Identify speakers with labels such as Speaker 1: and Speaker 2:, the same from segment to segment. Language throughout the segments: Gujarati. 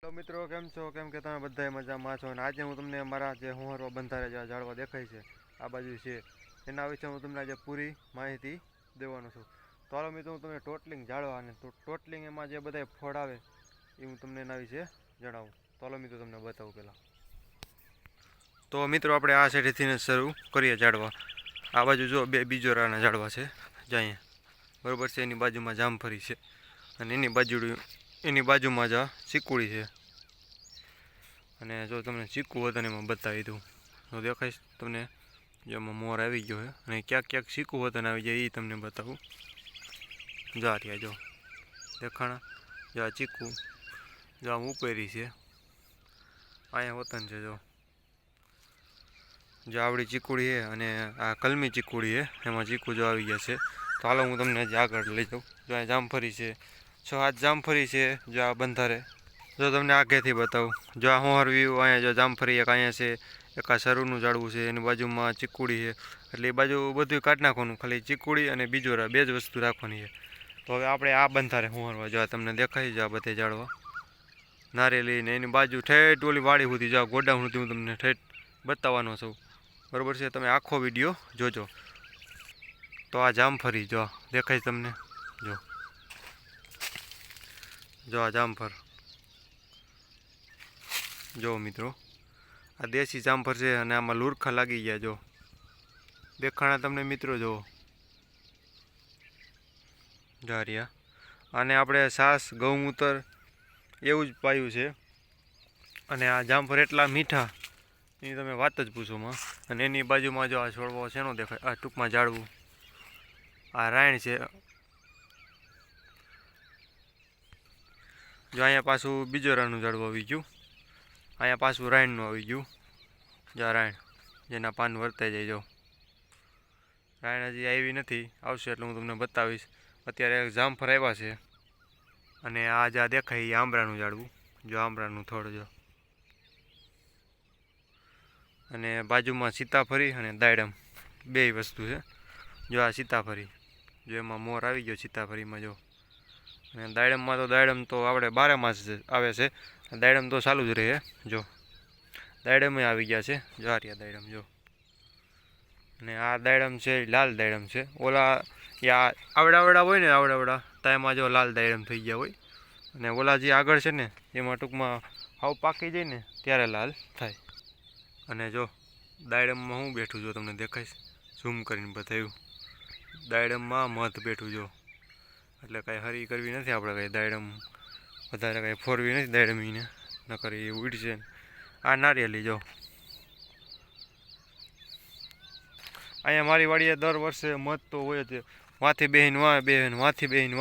Speaker 1: તો મિત્રો કેમ છો? કેમ કે તમે બધા મજામાં છો? અને આજે હું તમને અમારા જે હુંહરવા બંધારે જે ઝાડવા દેખાય છે આ બાજુ છે એના વિશે હું તમને આજે પૂરી માહિતી દેવાનો છું. તો હાલો મિત્રો હું તમને ટોટલિંગ ઝાડવા અને ટોટલિંગ એમાં જે બધા ફળ આવે એ હું તમને એના વિશે જણાવું. તો હાલો મિત્રો તમને બતાવું પહેલાં. તો મિત્રો આપણે આ સાઈડથી શરૂ કરીએ ઝાડવા. આ બાજુ જો બે બીજોરાના ઝાડવા છે જાય બરાબર છે. એની બાજુમાં જામફળી છે અને એની બાજુમાં જ આ ચીકુડી છે. અને જો તમને ચીકુ વતન એમાં બતાવી દઉં તો દેખાઈશ તમને. જેમાં મોર આવી ગયો છે અને ક્યાંક ક્યાંક ચીકુ વતન આવી જાય એ તમને બતાવું. જા રહ્યા જો દેખાણા જો આ ચીકુ જો આમ ઉપેરી છે અહીંયા વતન છે. જો આવડી ચીકુડી છે અને આ કલમી ચીકુડી છે એમાં ચીકુ જો આવી ગયા છે. તો હાલો હું તમને હજી આગળ લઈ જાઉં. જો આ જામફળી છે 6-7 જામફળી છે. જો આ બંધારે જો તમને આગેથી બતાવું. જો આ હુંહરવ્યું અહીંયા જો જામફળી એક અહીંયા છે, એક આ સરુનું ઝાડવું છે, એની બાજુમાં ચીકુડી છે. એટલે એ બાજુ બધું કાઢી નાખવાનું, ખાલી ચીકુડી અને બીજોરા બે જ વસ્તુ રાખવાની છે. તો હવે આપણે આ બંધારે હુંહરવા જો આ તમને દેખાય છે આ બધે ઝાડવા નારેલી ને એની બાજુ ઠેઠ ઓલી વાડી સુધી જાઓ ગોડાઉન સુધી હું તમને ઠેઠ બતાવવાનો છું. બરાબર છે, તમે આખો વિડીયો જોજો. તો આ જામફળી જો દેખાય તમને જો આ જામફળ જો મિત્રો આ દેશી જામફળ છે અને આમાં લુરખા લાગી ગયા જો દેખાણા તમને મિત્રો જો જારિયા. અને આપણે છાસ ગૌમૂત્ર એવું જ પાયું છે. અને આ જામફળ એટલા મીઠા એની તમે વાત જ પૂછોમાં. અને એની બાજુમાં જો આ છોડવો છે નો દેખાય આ ટૂંકમાં ઝાડવું આ રાયણ છે. જો અહીંયા પાછું બીજોરાનું ઝાડવું આવી ગયું, અહીંયા પાછું રાયણનું આવી ગયું. જો રાયણ જેના પાન વર્તાઈ જાય જો રાયણ હજી આવી નથી, આવશે એટલે હું તમને બતાવીશ. અત્યારે જામફળ આવ્યા છે. અને આ જ્યાં દેખાય એ આંબરાનું ઝાડવું જો આંબરાનું થડ જો. અને બાજુમાં સીતાફળી અને દાડમ બે વસ્તુ છે. જો આ સીતાફળી જો એમાં મોર આવી ગયો સીતાફળીમાં જો. અને દાડમમાં તો દાડમ તો આપણે 12 માસ આવે છે. દાડમ તો ચાલુ જ રહે જો દાડમ આવી ગયા છે. જો આ રહ્યા દાડમ જો. અને આ દાડમ છે લાલ દાડમ છે. ઓલા યા આવડા હોય ને આવડા તેમાં જો લાલ દાડમ થઈ ગયા હોય. અને ઓલા જે આગળ છે ને એમાં ટૂંકમાં હાવ પાકી જાય ને ત્યારે લાલ થાય. અને જો દાડમમાં હું બેઠું જો તમને દેખાઈશ ઝૂમ કરીને બતાવ્યું. દાડમમાં મધ બેઠું જો. એટલે કાંઈ હરી કરવી નથી આપણે, કાંઈ દાડમ વધારે કાંઈ ફોરવી નથી દાડમીને ન કરી એ ઉડશે. આ નારિયેલી જો અહીંયા મારી વાડીએ દર વર્ષે મધ તો હોય જ. વાંથી બેહીને વાંથી બેહીને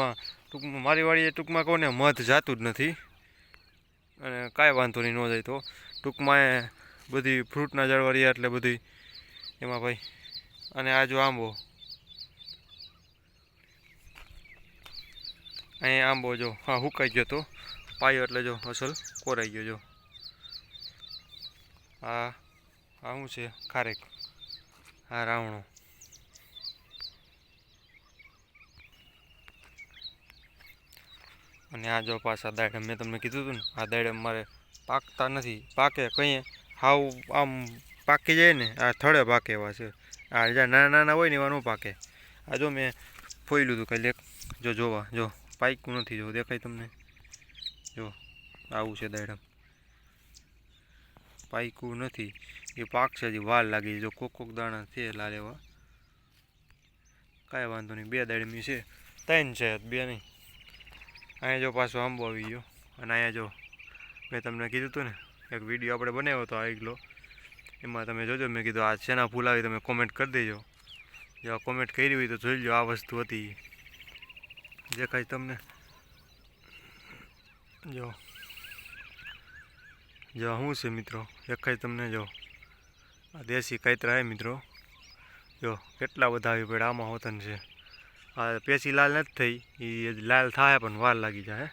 Speaker 1: ટૂંકમાં મારી વાડીએ ટૂંકમાં કહું ને મધ જાતું જ નથી. અને કાંઈ વાંધો નહીં ન જાય તો ટૂંકમાં એ બધી ફ્રૂટના ઝાડવા રહ્યા એટલે બધી એમાં ભાઈ. અને આ જો આંબો અહીંયા આંબો જો હા હુકાઈ ગયો તો પાયો એટલે જો અસલ કોરાઈ ગયો જો. આ શું છે ખારેક, આ રાવણો. અને આ જો પાછા દાડમ મેં તમને કીધું હતું ને આ દાડમ મારે પાકતા નથી. પાકે કંઈ હાવ આમ પાકી જાય ને આ થળે પાકે એવા છે. આ જ્યાં નાના હોય ને એવા ન પાકે. આ જો મેં ફોયલું હતું કાલે જો જોવા જો પાક્યું નથી જો દેખાય તમને જો આવું છે દાડમ પાક્યું નથી. એ પાકશે હજી વાર લાગી જો કોક દાણા છે લાલ એવા. કાંઈ વાંધો નહીં, 2 દાડમી છે 3 છે 2 નહીં. અહીંયા જો પાછો આંબો આવી ગયો. અને અહીંયા જો મેં તમને કીધું હતું ને એક વિડીયો આપણે બનાવ્યો હતો આગલો, એમાં તમે જોજો મેં કીધું આ શેના ફૂલ આવી તમે કોમેન્ટ કરી દેજો. જો કોમેન્ટ કરી હોય તો જોઈ લો આ વસ્તુ હતી દેખાય તમને જો. જો શું છે મિત્રો દેખાય તમને જો આ દેશી કાયતરા હે મિત્રો જો કેટલા બધા આવી પડ્યા. આમાં હોતન છે આ પેસી લાલ નથી થઈ, એ લાલ થાય પણ વાર લાગી જાય.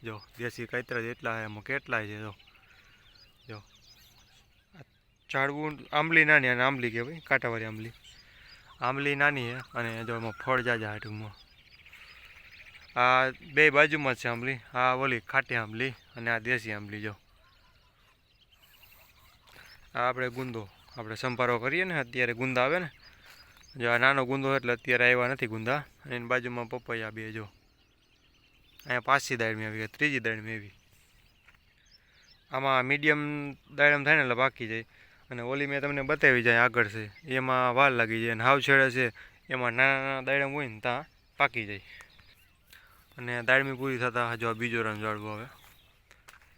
Speaker 1: જો દેશી કાયતરા જેટલા છે એમાં કેટલાય છે જો. જો ઝાડવું આંબલી નાની અને આંબલી કહેવાય કાંટાવાળી આંબલી નાની છે. અને જો એમાં ફળ જાજા ટૂંકમાં આ બે બાજુમાં જ છે આંબલી, આ ઓલી ખાટી આંબલી અને આ દેશી આંબલી. જો આ આપણે ગુંદો આપણે સંભારો કરીએ ને અત્યારે ગુંદા આવે ને, જો આ નાનો ગુંદો એટલે અત્યારે આવ્યા નથી ગુંદા. એની બાજુમાં પપૈયા બે. જો અહીંયા પાછી દાળમી આવી, ત્રીજી દાળમી આવી. આમાં મીડિયમ દાડમ થાય ને એટલે પાકી જાય. અને ઓલી મેં તમને બતાવી જાય આગળ છે એમાં વાર લાગી જાય. અને હાવ છેડે છે એમાં નાના નાના દાડમ હોય ને ત્યાં પાકી જાય. અને દાળમી પૂરી થતાં જો આ બીજો રંગ ઝાડવો આવે.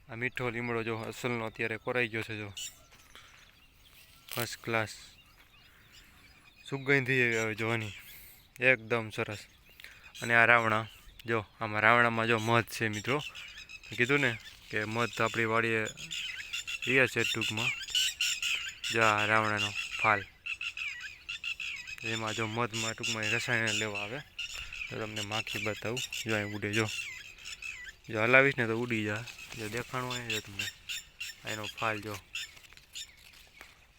Speaker 1: આ મીઠો લીમડો જો અસલનો અત્યારે કોરાઈ ગયો છે. જો ફર્સ્ટ ક્લાસ સુગંધી આવે જોવાની એકદમ સરસ. અને આ રાવણા જો, આમાં રાવણામાં જો મધ છે મિત્રો. કીધું ને કે મધ આપણી વાડીએ રીએ છે ટૂંકમાં. જો આ રાવણાનો ફાલ, એમાં જો મધમાં ટૂંકમાં રસાયણ લેવા આવે. તો તમને માખી બતાવું. જો અહીં ઉડે. જો હલાવીશ ને તો ઉડી જાય. જો દેખાણું હોય જો તમને એનો ફાલ જો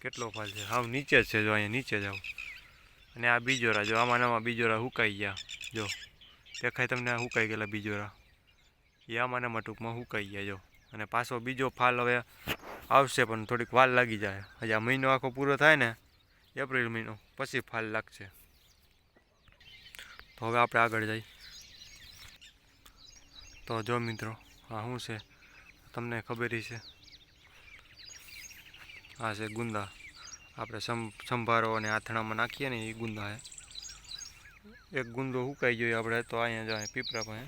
Speaker 1: કેટલો ફાલ છે. હાવ નીચે જ છે. જો અહીંયા નીચે જ આવું. અને આ બીજોરા જો આમાં બીજોરા હુકાઈ ગયા. જો દેખાય તમને આ હુકાઈ ગયેલા બીજોરા, એ આમાં ટૂંકમાં હુકાઈ ગયા. જો અને પાછો બીજો ફાલ હવે આવશે પણ થોડીક વાર લાગી જાય. હજી આ મહિનો આખો પૂરો થાય ને, એપ્રિલ મહિનો, પછી ફાલ લાગશે. તો હવે આપણે આગળ જઈએ. તો જો મિત્રો આ શું છે તમને ખબર છે. આ છે ગુંદા. આપણે સંભારો અને આથણામાં નાખીએ ને એ ગુંદા છે. એક ગુંદો હુકાઈ ગયો આપણે તો અહીંયા જાય પીપરા પાસે.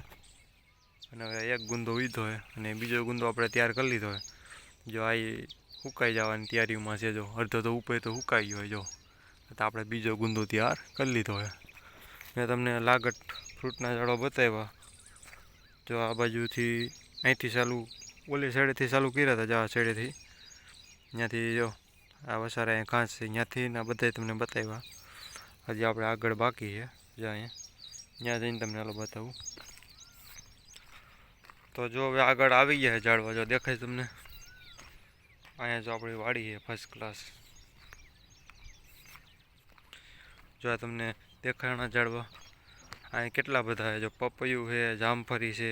Speaker 1: અને હવે એક ગુંદો વીધો હોય અને બીજો ગુંદો આપણે તૈયાર કરી લીધો હોય. જો આ હુકાઈ જવાની તૈયારીમાં છે. જો અડધો તો ઉપર તો હુકાઈ ગયો હોય. જો તો આપણે બીજો ગુંદો તૈયાર કરી લીધો હોય. મેં તમને લાગટ ફ્રૂટના ઝાડો બતાવ્યા. જો આ બાજુથી અહીંથી ચાલુ ઓલી સાઈડેથી ચાલુ કર્યા હતા. જો આ સાઈડેથી ત્યાંથી જો આ વસારા અહીંયા ઘાસ છે ત્યાંથી ના બધા તમને બતાવ્યા. હજી આપણે આગળ બાકી છે. જો અહીંયા ત્યાં જઈને તમને હાલો બતાવું. તો જો હવે આગળ આવી ગયા ઝાડવા. જો દેખાય તમને અહીંયા જો આપણી વાડી છે ફર્સ્ટ ક્લાસ. જો આ તમને દેખાણા ઝાડવા અહીંયા કેટલા બધા છે. જો પપૈયું છે, જામફળી છે.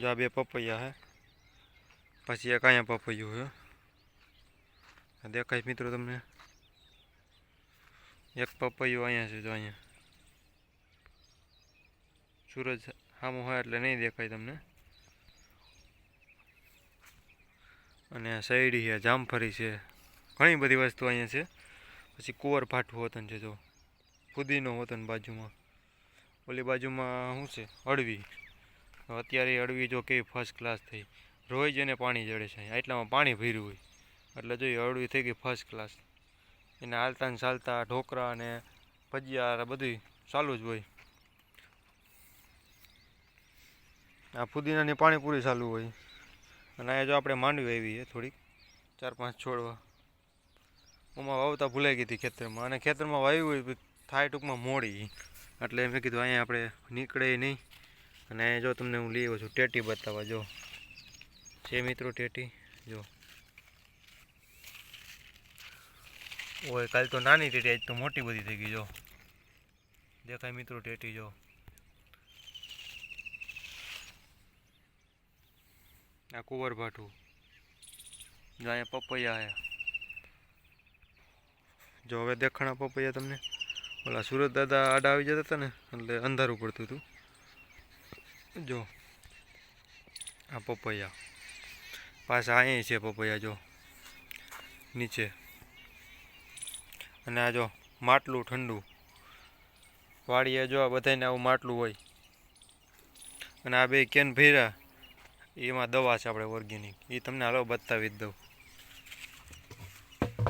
Speaker 1: જો આ બે પપૈયા છે, પછી એક અહીંયા પપૈયું છે દેખાય મિત્રો તમને. એક પપૈયું અહીંયા છે. જો અહીંયા સૂરજ સામો હોય એટલે નહીં દેખાય તમને. અને શેરડી છે, જામફળી છે, ઘણી બધી વસ્તુ અહીંયા છે. પછી કુંવર ફાટું હોતન છે. જો ફુદીનો હોતન બાજુમાં. ઓલી બાજુમાં શું છે અળવી. અત્યારે અળવી જો કેવી ફર્સ્ટ ક્લાસ થઈ. રોજ એને પાણી જડે છે. એટલામાં પાણી ભર્યું હોય એટલે જોઈએ અળવી થઈ ગઈ ફર્સ્ટ ક્લાસ. એને હાલતા ને ચાલતા ઢોકળા અને ભજીયા બધું ચાલુ જ હોય. આ ફુદીનાની પાણીપુરી ચાલુ હોય. અને અહીંયા જો આપણે માંડવી આવી છે થોડીક 4-5 છોડવા. ઓમાં વાવતા ભૂલાઈ ગઈ હતી ખેતરમાં. અને ખેતરમાં વાવ્યું હોય થાય ટૂંકમાં મોડી, એટલે મેં કીધું અહીંયા આપણે નીકળે નહીં. અને જો તમને હું લઈ આવ્યો છું ટેટી બતાવવા. જો છે મિત્રો ટેટી. જો ઓય કાલ તો નાની ટેટી, આજ તો મોટી બધી થઈ ગઈ. જો દેખાય મિત્રો ટેટી. જો આ કુંવર ભાઠું. જો અહીંયા પપૈયા છે. જો હવે દેખાણા પપૈયા તમને. ઓલા સુરત દાદા આડા આવી જતા હતા ને એટલે અંધારું પડતું હતું. જો આ પપૈયા પાછા અહીં છે પપૈયા. જો નીચે. અને આ જો માટલું ઠંડુ. વાડીએ જો આ બધાને આવું માટલું હોય. અને આ બે કેન ભર્યા એમાં દવા છે આપણે ઓર્ગેનિક. એ તમને હાલો બતાવી જ દઉં.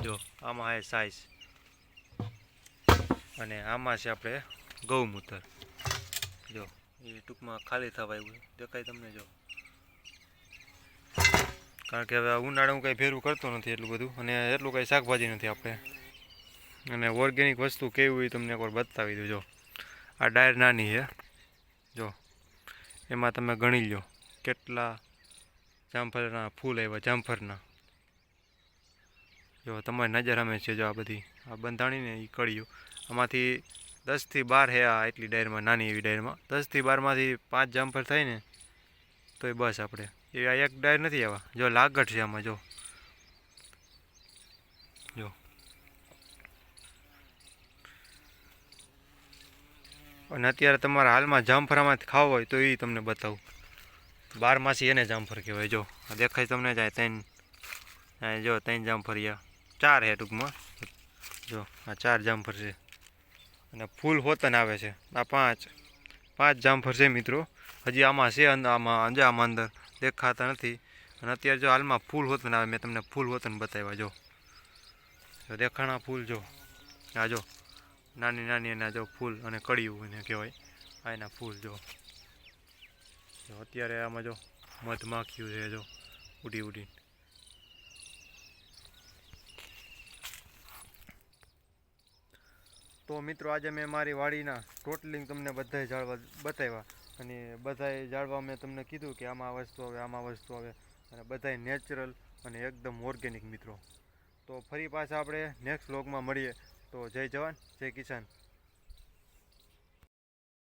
Speaker 1: જો આમાં છે સાઈઝ અને આમાં છે આપણે ગૌમૂત્ર. જો એ ટૂંકમાં ખાલી થવા એવું દેખાય તમને. જો કારણ કે હવે ઉનાળે હું કંઈ ભેરું કરતો નથી એટલું બધું, અને એટલું કંઈ શાકભાજી નથી આપણે. અને ઓર્ગેનિક વસ્તુ કેવી હોય તમને એકવાર બતાવી દઉં. જો આ ડાયર નાની છે. જો એમાં તમે ગણી લો કેટલા જામફળના ફૂલ આવ્યા. જામફળના જો તમારી નજર સામે છે. જો આ બધી આ બંધાણીને એ કળીઓ આમાંથી 10 થી 12 હે આ એટલી ડાયરમાં, નાની એવી ડાયરમાં 10 થી 12માંથી 5 જામફળ થાય ને તોય બસ આપણે. એ આ એક ડાયર નથી આવા, જો લાગટ છે આમાં, જો જો. અને અત્યારે તમારા હાલમાં જામફળામાંથી ખાવા હોય તો એ તમને બતાવું. 12માસી એને જામફળ કહેવાય. જો આ દેખાય તમને જાય 3, જો 3 જામફળિયા, 4 હે ટૂંકમાં. જો આ 4 જામફળ છે અને ફૂલ હોતન આવે છે. આ 5 જામફળ છે મિત્રો. હજી આમાં છે, આમાં અંદર દેખાતા નથી. અને અત્યારે જો હાલમાં ફૂલ હોતન આવે, મેં તમને ફૂલ હોતન બતાવ્યા. જો દેખાણા ફૂલ, જો આ જો નાની નાની એના જો ફૂલ અને કળિયું એને કહેવાય. આ એના ફૂલ જો. અત્યારે આમાં જો મધમાખીઓ છે, જો ઉડી ઉડી. તો મિત્રો આજે મેં મારી વાડીના ટોટલિંગ તમને બધાય ઝાડવા બતાવ્યા. અને બધાય ઝાડવા મેં તમને કીધું કે આમાં વસ્તુ આવે, આમાં વસ્તુ આવે, અને બધાય નેચરલ અને એકદમ ઓર્ગેનિક મિત્રો. તો ફરી પાછા આપણે નેક્સ્ટ વ્લોગમાં મળીએ. તો જય જવાન, જય કિસાન.